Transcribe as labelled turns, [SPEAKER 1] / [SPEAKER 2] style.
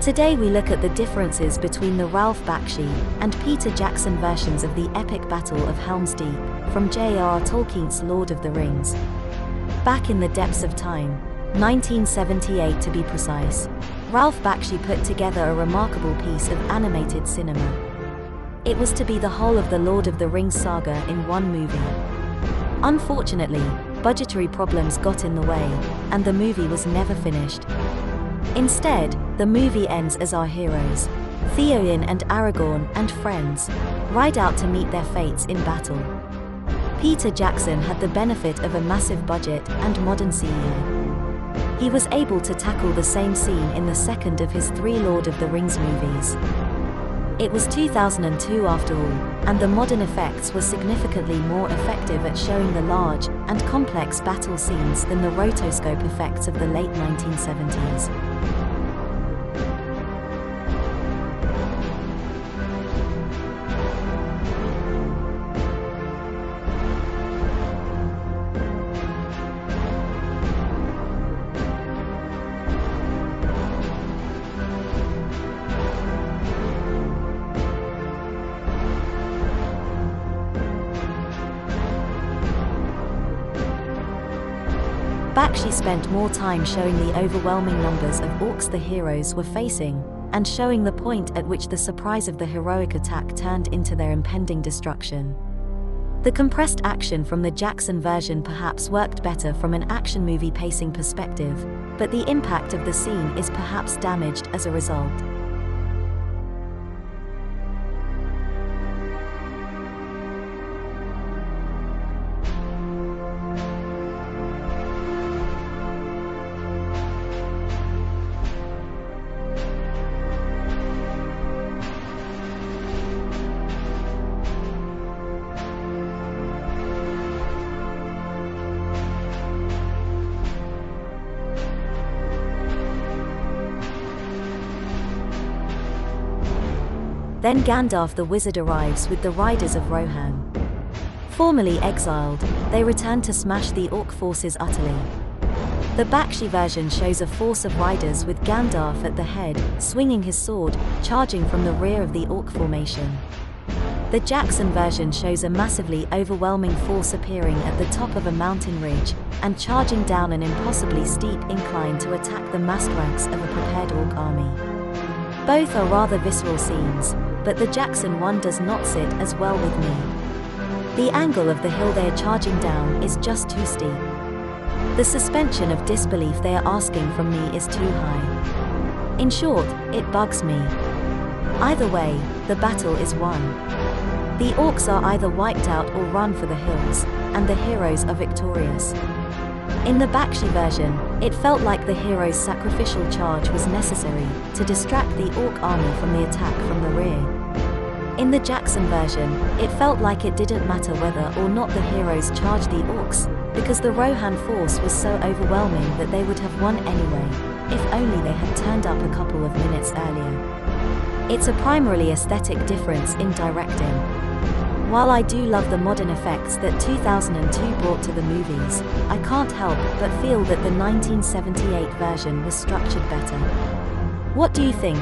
[SPEAKER 1] Today we look at the differences between the Ralph Bakshi and Peter Jackson versions of the epic Battle of Helm's Deep, from J.R.R. Tolkien's Lord of the Rings. Back in the depths of time, 1978 to be precise, Ralph Bakshi put together a remarkable piece of animated cinema. It was to be the whole of the Lord of the Rings saga in one movie. Unfortunately, budgetary problems got in the way, and the movie was never finished. Instead, the movie ends as our heroes, Theoden and Aragorn and friends, ride out to meet their fates in battle. Peter Jackson had the benefit of a massive budget and modern CGI. He was able to tackle the same scene in the second of his 3 Lord of the Rings movies. It was 2002 after all, and the modern effects were significantly more effective at showing the large and complex battle scenes than the rotoscope effects of the late 1970s. Bakshi spent more time showing the overwhelming numbers of orcs the heroes were facing, and showing the point at which the surprise of the heroic attack turned into their impending destruction. The compressed action from the Jackson version perhaps worked better from an action movie pacing perspective, but the impact of the scene is perhaps damaged as a result. Then Gandalf the wizard arrives with the riders of Rohan. Formerly exiled, they return to smash the orc forces utterly. The Bakshi version shows a force of riders with Gandalf at the head, swinging his sword, charging from the rear of the orc formation. The Jackson version shows a massively overwhelming force appearing at the top of a mountain ridge, and charging down an impossibly steep incline to attack the massed ranks of a prepared orc army. Both are rather visceral scenes, but the Jackson one does not sit as well with me. The angle of the hill they are charging down is just too steep. The suspension of disbelief they are asking from me is too high. In short, it bugs me. Either way, the battle is won. The orcs are either wiped out or run for the hills, and the heroes are victorious. In the Bakshi version, it felt like the hero's sacrificial charge was necessary to distract the orc army from the attack from the rear. In the Jackson version, it felt like it didn't matter whether or not the heroes charged the orcs, because the Rohan force was so overwhelming that they would have won anyway, if only they had turned up a couple of minutes earlier. It's a primarily aesthetic difference in directing. While I do love the modern effects that 2002 brought to the movies, I can't help but feel that the 1978 version was structured better. What do you think?